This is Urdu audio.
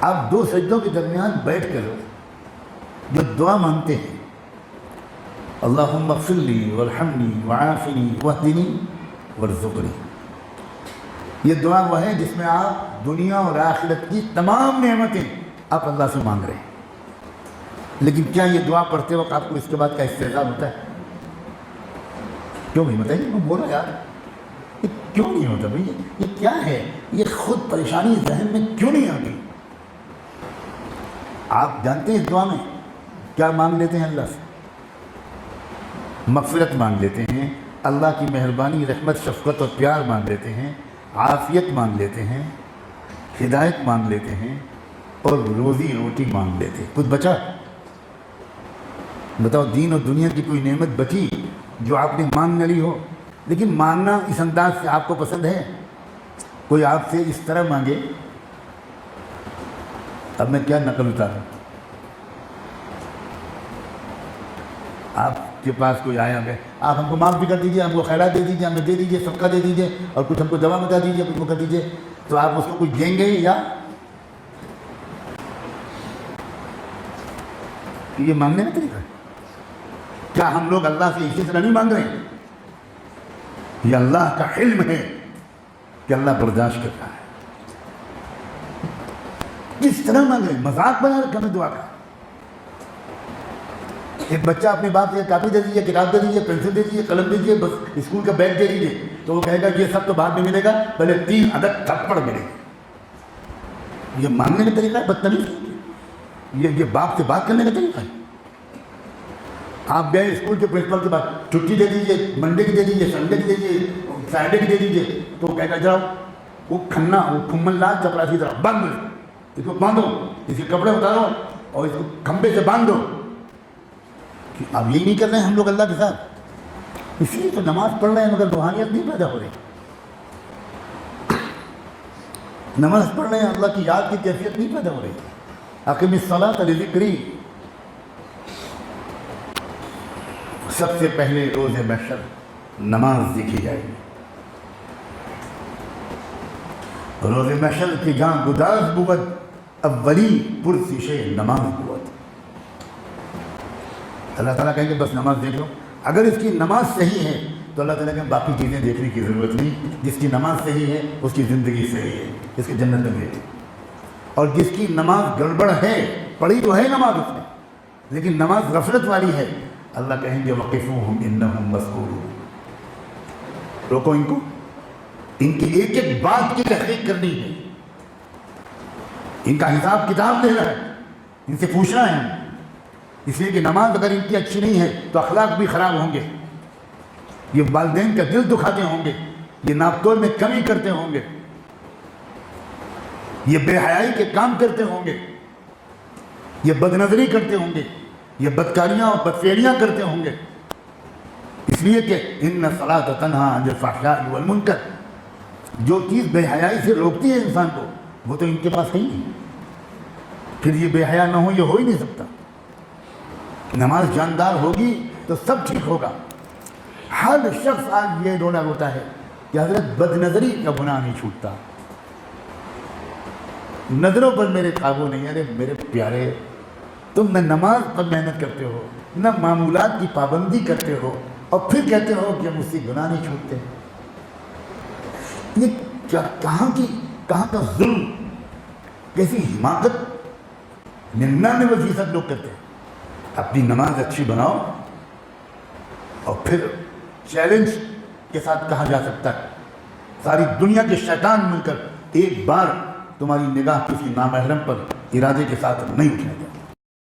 آپ دو سجدوں کے درمیان بیٹھ کر جو دعا مانگتے ہیں، اللہم اغفر لی وارحمنی وعافنی واہدنی وارزقنی، یہ دعا وہ ہے جس میں آپ دنیا اور آخرت کی تمام نعمتیں آپ اللہ سے مانگ رہے ہیں۔ لیکن کیا یہ دعا پڑھتے وقت آپ کو اس کے بعد کا استعجاب ہوتا ہے؟ کیوں نہیں بتائیے؟ میں بول رہا یار، یہ کیوں نہیں ہوتا بھائی؟ یہ کیا ہے؟ یہ خود پریشانی ذہن میں کیوں نہیں آتی؟ آپ جانتے ہیں اس دعا میں کیا مانگ لیتے ہیں اللہ سے؟ مغفرت مانگ لیتے ہیں، اللہ کی مہربانی، رحمت، شفقت اور پیار مانگ لیتے ہیں، عافیت مانگ لیتے ہیں، ہدایت مانگ لیتے ہیں، اور روزی روٹی مانگ لیتے ہیں۔ کچھ بچا؟ بتاؤ، دین اور دنیا کی کوئی نعمت بچی جو آپ نے مانگ نہ لی ہو؟ لیکن مانگنا اس انداز سے آپ کو پسند ہے؟ کوئی آپ سے اس طرح مانگے، اب میں کیا نقل اتاروں؟ آپ کے پاس کوئی آیا ہے، آپ ہم کو معاف بھی کر دیجئے، ہم کو خیرات دے دیجئے، ہمیں دے دیجئے، صدقہ دے دیجئے، اور کچھ ہم کو دوا بتا دیجئے، کچھ کو کر دیجئے، تو آپ اس کو کچھ دیں گے یا یہ مانگنے کا طریقہ ہے؟ کیا ہم لوگ اللہ سے اسی طرح نہیں مانگ رہے ہیں؟ یہ اللہ کا حلم ہے کہ اللہ برداشت کرتا ہے۔ کس طرح مانگ رہے ہیں؟ مذاق بنا رکھا ہے دعا کا۔ ایک بچہ اپنے باپ سے کاپی دے دیجیے، کتاب دے دیجیے، پینسل دے دیجیے، قلم دے دیجیے، بس اسکول کا بیگ دے دیجیے، تو وہ کہے گا یہ سب تو بعد میں ملے گا، پہلے 3 عدد تھپڑ ملے گا۔ یہ مانگنے کا طریقہ ہے؟ بدتمیزی، یہ باپ سے بات کرنے کا طریقہ ہے؟ آپ گئے اسکول کے پرنسپل کے بعد چھٹی دے دیجیے، منڈے کی دے دیجیے، سنڈے کی دے دیجیے، فرائیڈے کی دے دیجیے، تو وہ کہے گا جاؤ وہ کھنا، وہ کھمن لال چپراسی طرح بند، اس کو باندھو، اس کے کپڑے اتارو اور اس کو کھمبے سے باندھ دو۔ اب یہی نہیں کر رہے ہیں ہم لوگ اللہ کے ساتھ؟ اسی لیے تو نماز پڑھ رہے ہیں مگر روحانیت نہیں پیدا ہو رہی۔ نماز پڑھ رہے ہیں، اللہ کی یاد کی کیفیت نہیں پیدا ہو رہی۔ اقیم الصلاۃ لذکری، سب سے پہلے روز محشر نماز دیکھی جائے گی۔ روز محشر کی جہاں گداز بود، اولی پرسشے نماز بود۔ اللہ تعالیٰ کہیں گے بس نماز دیکھ لو۔ اگر اس کی نماز صحیح ہے تو اللہ تعالیٰ کہیں باقی چیزیں دیکھنے کی ضرورت نہیں، جس کی نماز صحیح ہے اس کی زندگی صحیح ہے، اس کی جنت میں ہے۔ اور جس کی نماز گڑبڑ ہے، پڑھی تو ہے نماز اس نے لیکن نماز غفلت والی ہے، اللہ کہیں گے وقفوہم انہم مسئولون، روکو ان کو، ان کی ایک ایک بات کی تحقیق کرنی ہے، ان کا حساب کتاب لینا ہے، ان سے پوچھنا ہے۔ اس لیے کہ نماز اگر ان کی اچھی نہیں ہے تو اخلاق بھی خراب ہوں گے، یہ والدین کا دل دکھاتے ہوں گے، یہ ناپ تول میں کمی کرتے ہوں گے، یہ بے حیائی کے کام کرتے ہوں گے، یہ بد نظری کرتے ہوں گے، یہ بدکاریاں اور بدفعلیاں کرتے ہوں گے۔ اس لیے کہ ان الصلاۃ تنہی عن الفحشاء والمنکر، جو چیز بے حیائی سے روکتی ہے انسان کو وہ تو ان کے پاس ہے ہی نہیں، پھر یہ بے حیا نہ ہو یہ ہو ہی نہیں سکتا۔ نماز جاندار ہوگی تو سب ٹھیک ہوگا۔ ہر شخص آج یہ رونا روتا ہے کہ حضرت بد نظری کا گناہ نہیں چھوٹتا، نظروں پر میرے قابو نہیں۔ ارے میرے پیارے، تم نہ نماز پر محنت کرتے ہو، نہ معمولات کی پابندی کرتے ہو، اور پھر کہتے ہو کہ مجھ سے گناہ نہیں چھوٹتے۔ یہ کہاں کا ظلم، کیسی حماقت 99% لوگ کرتے ہیں۔ اپنی نماز اچھی بناؤ، اور پھر چیلنج کے ساتھ کہا جا سکتا ہے ساری دنیا کے شیطان مل کر ایک بار تمہاری نگاہ کسی نامحرم پر ارادے کے ساتھ نہیں اٹھنے دیں۔